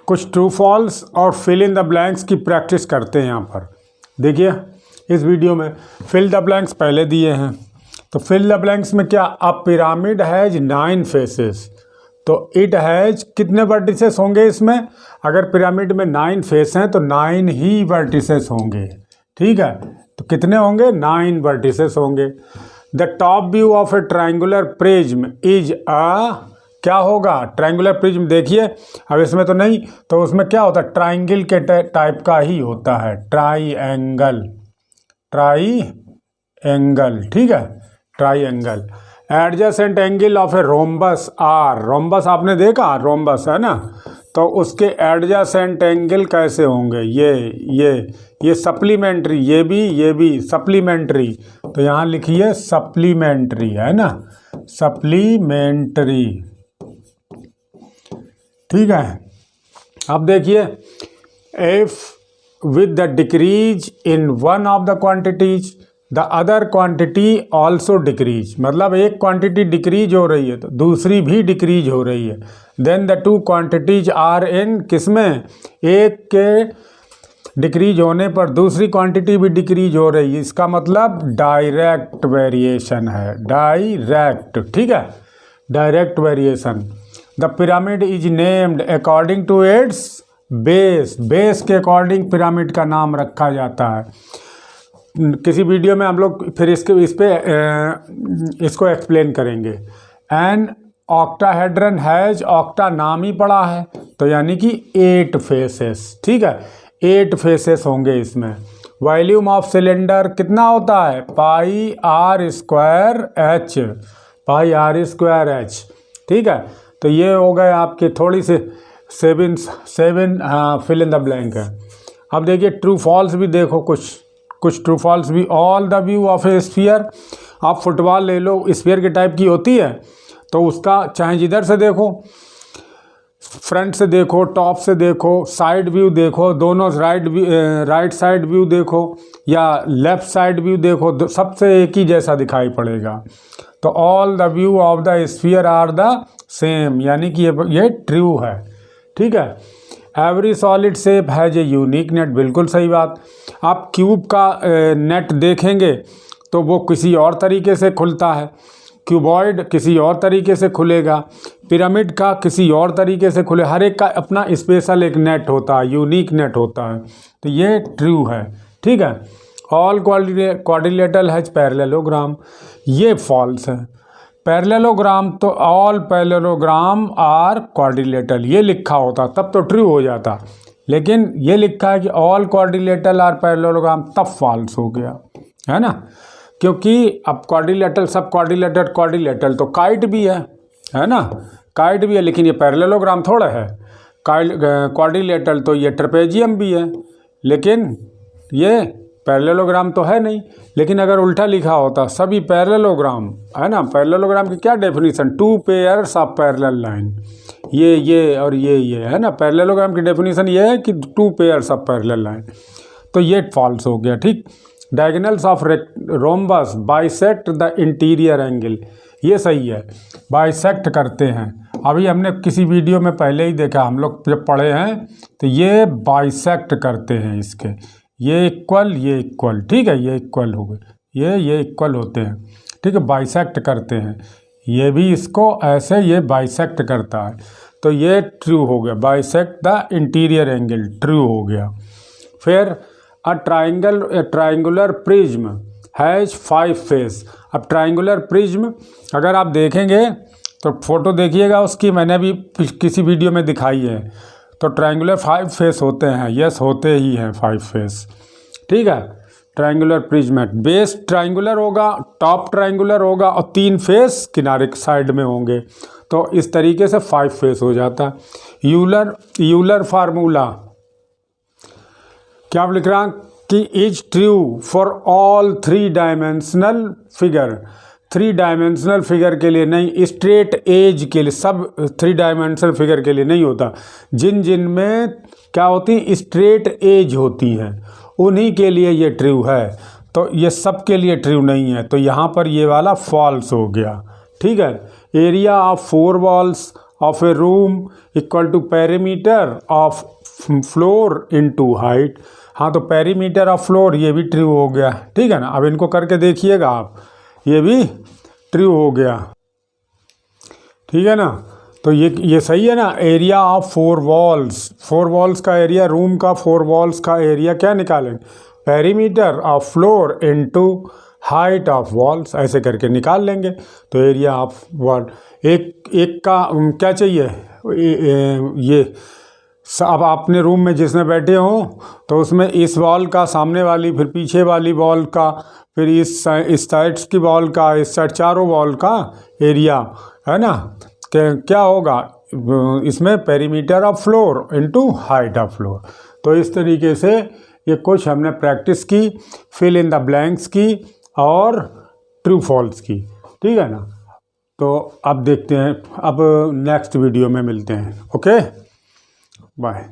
कुछ true false और fill in the blanks की प्रैक्टिस करते हैं यहाँ पर। देखिए इस वीडियो में फिल द ब्लैंक्स पहले दिए हैं, तो फिल द ब्लैंक्स में क्या, अ पिरामिड हैज 9 फेसेस, तो इट हैज कितने वर्टिसेस होंगे इसमें, अगर पिरामिड में 9 फेस हैं तो 9 ही वर्टिसेस होंगे। ठीक है, तो कितने होंगे, 9 वर्टिसेस होंगे। The top view of A triangular prism is a, क्या होगा, ट्रायंगुलर प्रिज्म। देखिए अब इसमें तो नहीं, तो उसमें क्या होता है, ट्रायंगल के टाइप का ही होता है, ट्राईएंगल, ट्राईएंगल। ठीक है, triangle. Adjacent angle of a rhombus are, rhombus आपने देखा, रोम्बस है ना, तो उसके एडजेसेंट एंगल कैसे होंगे, ये सप्लीमेंट्री, ये भी सप्लीमेंट्री, तो यहाँ लिखिए सप्लीमेंट्री, है ना, सप्लीमेंट्री। ठीक है, अब देखिए if with the decrease in one of the quantities the other quantity also decrease, मतलब एक क्वांटिटी डिक्रीज हो रही है तो दूसरी भी डिक्रीज हो रही है, then the two quantities are in, किसमें, एक के डिक्रीज होने पर दूसरी क्वांटिटी भी डिक्रीज हो रही है, इसका मतलब डायरेक्ट वेरिएशन है, डायरेक्ट। ठीक है, direct variation. The pyramid is named according to its base, base के अकॉर्डिंग पिरामिड का नाम रखा जाता है। किसी वीडियो में हम लोग फिर इसको एक्सप्लेन करेंगे। एन ऑक्टाहेड्रन हैज, ऑक्टा नाम ही पड़ा है तो यानी कि 8 फेसेस। ठीक है, 8 फेसेस होंगे इसमें। वॉल्यूम ऑफ सिलेंडर कितना होता है, pi r square h, pi r square h. ठीक है, तो ये हो गए आपके थोड़ी से 7 फिल इन द ब्लैंक है। अब देखिए ट्रू फॉल्स भी देखो, कुछ ट्रू फॉल्स भी। All the view of A sphere, आप फुटबॉल ले लो, स्फीयर के टाइप की होती है, तो उसका चाहे जिधर से देखो, फ्रंट से देखो, टॉप से देखो, साइड व्यू देखो, दोनों राइट साइड व्यू देखो या लेफ्ट साइड व्यू देखो, सबसे एक ही जैसा दिखाई पड़ेगा। तो all the view of the sphere are the same, यानी कि ये ट्रू है। ठीक है, every solid shape has a unique net, बिल्कुल सही बात। आप क्यूब का नेट देखेंगे तो वो किसी और तरीके से खुलता है, क्यूबॉइड किसी और तरीके से खुलेगा, पिरामिड का किसी और तरीके से खुले, हर एक का अपना स्पेशल एक नेट होता है, यूनिक नेट होता है, तो ये ट्रू है। ठीक है, ऑल क्वाड्रिलेटरल हैज पैरेललोग्राम, ये फॉल्स है। पैरेललोग्राम तो ऑल पैरेललोग्राम आर क्वाड्रिलेटरल, ये लिखा होता तब तो ट्रू हो जाता, लेकिन ये लिखा है कि ऑल क्वाड्रिलेटरल आर पैरेललोग्राम, तब फॉल्स हो गया, है ना, क्योंकि अब क्वाड्रिलेटरल, सब क्वाड्रिलेटरल तो काइट भी है ना, काइट भी है, लेकिन ये पैरेललोग्राम थोड़ा है। क्वाड्रिलेटरल तो ये ट्रेपेजियम भी है, लेकिन ये पैरेललोग्राम तो है नहीं। लेकिन अगर उल्टा लिखा होता सभी पैरेललोग्राम, है ना, पैरेललोग्राम की क्या definition, 2 pairs of parallel line, ये और ये है ना, पैरेललोग्राम की डेफिनेशन ये है कि 2 पेयर्स ऑफ पैरेलल लाइन, तो ये फॉल्स हो गया। ठीक, diagonals of rhombus bisect the interior angle, ये सही है, बाइसेक्ट करते हैं। अभी हमने किसी वीडियो में पहले ही देखा, हम लोग जब पढ़े हैं तो ये बाइसेक्ट करते हैं इसके, ये इक्वल। ठीक है, ये इक्वल हो गए, ये इक्वल होते हैं। ठीक है, बाइसेक्ट करते हैं, ये भी इसको ऐसे ये बाइसेक्ट करता है, तो ये ट्रू हो गया, bisect the interior angle, true हो गया। फिर a triangular prism has 5 face. अब ट्रायंगुलर प्रिज्म अगर आप देखेंगे तो फोटो देखिएगा उसकी, मैंने भी किसी वीडियो में दिखाई है, तो ट्रायंगुलर 5 फेस होते हैं, यस होते ही हैं 5 फेस। ठीक है, ट्रायंगुलर प्रिज्म है, बेस ट्रायंगुलर होगा, टॉप ट्रायंगुलर होगा और 3 फेस किनारे साइड में होंगे, तो इस तरीके से 5 फेस हो जाता है। यूलर फार्मूला क्या लिख रहा कि is true for all 3 dimensional figure, 3 dimensional figure के लिए नहीं, स्ट्रेट एज के लिए, सब 3 डायमेंशनल फिगर के लिए नहीं होता, जिन में क्या होती, स्ट्रेट एज होती है, उन्हीं के लिए ये ट्रू है, तो ये सब के लिए ट्रू नहीं है, तो यहाँ पर ये वाला फॉल्स हो गया। ठीक है, area of 4 walls of a room equal to perimeter of floor into height. हाँ, तो पेरीमीटर ऑफ फ्लोर ये भी ट्रू हो गया, ठीक है ना। अब इनको करके देखिएगा आप, ये भी ट्रू हो गया, ठीक है ना। तो ये सही है ना। एरिया ऑफ 4 वॉल्स, 4 वॉल्स का एरिया, रूम का 4 वॉल्स का एरिया क्या निकालेंगे, perimeter of floor into height of walls, ऐसे करके निकाल लेंगे। तो एरिया ऑफ वॉल एक का क्या चाहिए, ये अब अपने रूम में जिसमें बैठे हों तो उसमें इस वॉल का, सामने वाली, फिर पीछे वाली वॉल का, फिर इस साइड्स की वॉल का, इस साइड चारों वॉल का एरिया है ना, क्या होगा इसमें, perimeter of floor into height of floor. तो इस तरीके से ये कुछ हमने प्रैक्टिस की, फिल इन द ब्लैंक्स की और ट्रू फॉल्स की, ठीक है ना। तो अब देखते हैं, अब नेक्स्ट वीडियो में मिलते हैं। Okay, bye.